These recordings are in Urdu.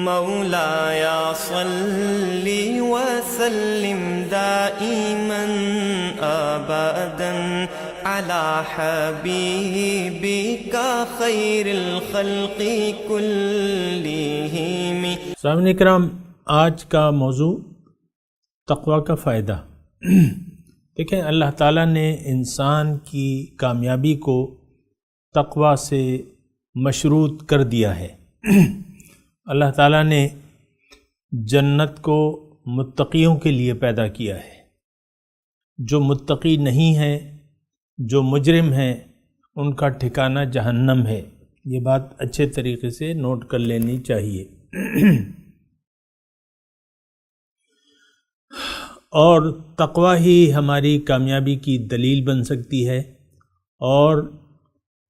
مولایا صلی وسلم دائما ابدا علی حبیبک خیر الخلق کلہم۔ سامعین کرام، آج کا موضوع تقوی کا فائدہ۔ دیکھیں، اللہ تعالیٰ نے انسان کی کامیابی کو تقوی سے مشروط کر دیا ہے۔ اللہ تعالیٰ نے جنت کو متقیوں کے لیے پیدا کیا ہے۔ جو متقی نہیں ہیں، جو مجرم ہیں، ان کا ٹھکانہ جہنم ہے۔ یہ بات اچھے طریقے سے نوٹ کر لینی چاہیے۔ اور تقوی ہی ہماری کامیابی کی دلیل بن سکتی ہے، اور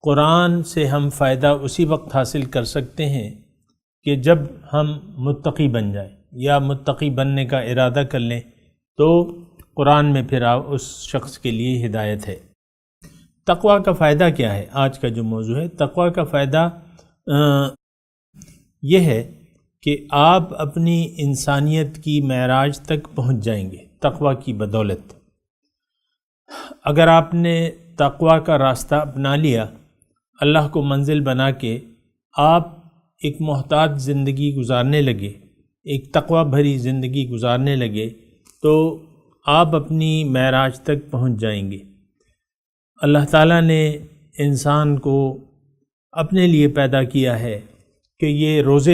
قرآن سے ہم فائدہ اسی وقت حاصل کر سکتے ہیں کہ جب ہم متقی بن جائیں یا متقی بننے کا ارادہ کر لیں، تو قرآن میں پھر اس شخص کے لیے ہدایت ہے۔ تقوی کا فائدہ کیا ہے؟ آج کا جو موضوع ہے، تقوی کا فائدہ یہ ہے کہ آپ اپنی انسانیت کی معراج تک پہنچ جائیں گے تقوی کی بدولت۔ اگر آپ نے تقوی کا راستہ اپنا لیا، اللہ کو منزل بنا کے آپ ایک محتاط زندگی گزارنے لگے، ایک تقوی بھری زندگی گزارنے لگے، تو آپ اپنی معراج تک پہنچ جائیں گے۔ اللہ تعالیٰ نے انسان کو اپنے لیے پیدا کیا ہے کہ یہ روز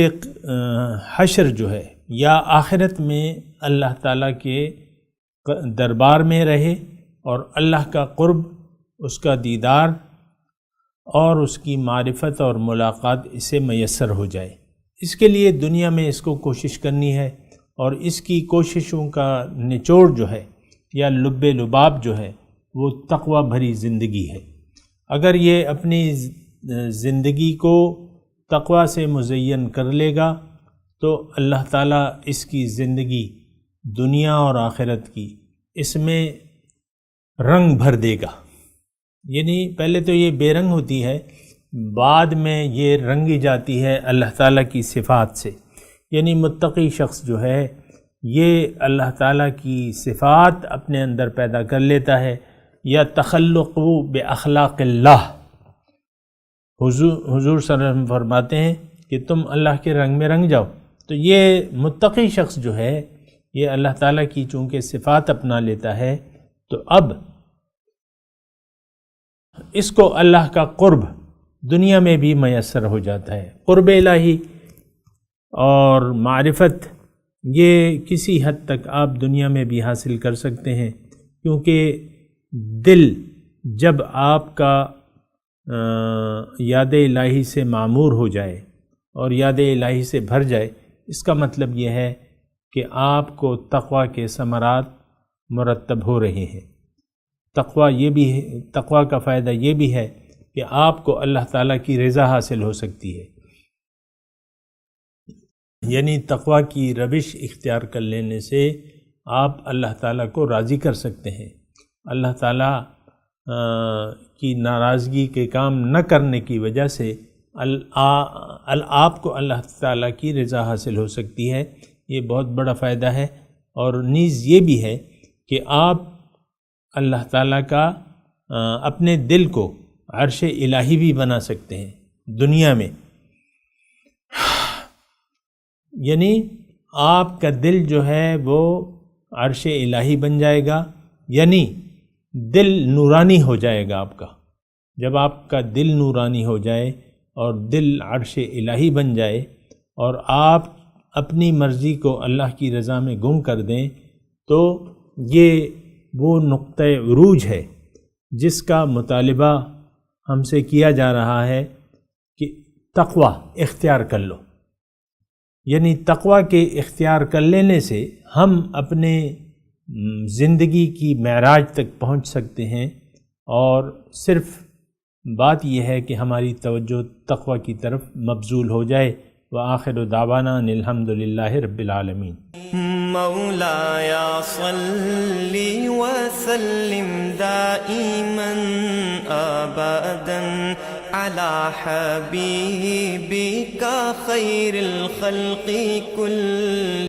حشر جو ہے یا آخرت میں اللہ تعالیٰ کے دربار میں رہے، اور اللہ کا قرب، اس کا دیدار اور اس کی معرفت اور ملاقات اسے میسر ہو جائے۔ اس کے لیے دنیا میں اس کو کوشش کرنی ہے، اور اس کی کوششوں کا نچوڑ جو ہے یا لب لباب جو ہے وہ تقوی بھری زندگی ہے۔ اگر یہ اپنی زندگی کو تقوی سے مزین کر لے گا تو اللہ تعالیٰ اس کی زندگی دنیا اور آخرت کی اس میں رنگ بھر دے گا۔ یعنی پہلے تو یہ بے رنگ ہوتی ہے، بعد میں یہ رنگی جاتی ہے اللہ تعالیٰ کی صفات سے۔ یعنی متقی شخص جو ہے یہ اللہ تعالیٰ کی صفات اپنے اندر پیدا کر لیتا ہے، یا تخلق باخلاق اللہ۔ حضور صلی اللہ علیہ وسلم فرماتے ہیں کہ تم اللہ کے رنگ میں رنگ جاؤ۔ تو یہ متقی شخص جو ہے یہ اللہ تعالیٰ کی چونکہ صفات اپنا لیتا ہے، تو اب اس کو اللہ کا قرب دنیا میں بھی میسر ہو جاتا ہے۔ قرب الہی اور معرفت یہ کسی حد تک آپ دنیا میں بھی حاصل کر سکتے ہیں، کیونکہ دل جب آپ کا یاد الہی سے معمور ہو جائے اور یاد الہی سے بھر جائے، اس کا مطلب یہ ہے کہ آپ کو تقوی کے ثمرات مرتب ہو رہے ہیں۔ تقوی کا فائدہ یہ بھی ہے کہ آپ کو اللہ تعالیٰ کی رضا حاصل ہو سکتی ہے۔ یعنی تقوی کی روش اختیار کر لینے سے آپ اللہ تعالیٰ کو راضی کر سکتے ہیں۔ اللہ تعالیٰ کی ناراضگی کے کام نہ کرنے کی وجہ سے آپ کو اللہ تعالیٰ کی رضا حاصل ہو سکتی ہے۔ یہ بہت بڑا فائدہ ہے، اور نیز یہ بھی ہے کہ آپ اللہ تعالیٰ کا اپنے دل کو عرش الہی بھی بنا سکتے ہیں دنیا میں۔ یعنی آپ کا دل جو ہے وہ عرش الہی بن جائے گا، یعنی دل نورانی ہو جائے گا آپ کا۔ جب آپ کا دل نورانی ہو جائے اور دل عرش الہی بن جائے، اور آپ اپنی مرضی کو اللہ کی رضا میں گم کر دیں، تو یہ وہ نقطہ عروج ہے جس کا مطالبہ ہم سے کیا جا رہا ہے کہ تقوی اختیار کر لو۔ یعنی تقوی کے اختیار کر لینے سے ہم اپنے زندگی کی معراج تک پہنچ سکتے ہیں، اور صرف بات یہ ہے کہ ہماری توجہ تقوی کی طرف مبذول ہو جائے۔ وآخر دعوانا ان الحمدللہ رب العالمین۔ مولایا صلی وسلم دائما ابدا على حبيبك خير الخلق كلهم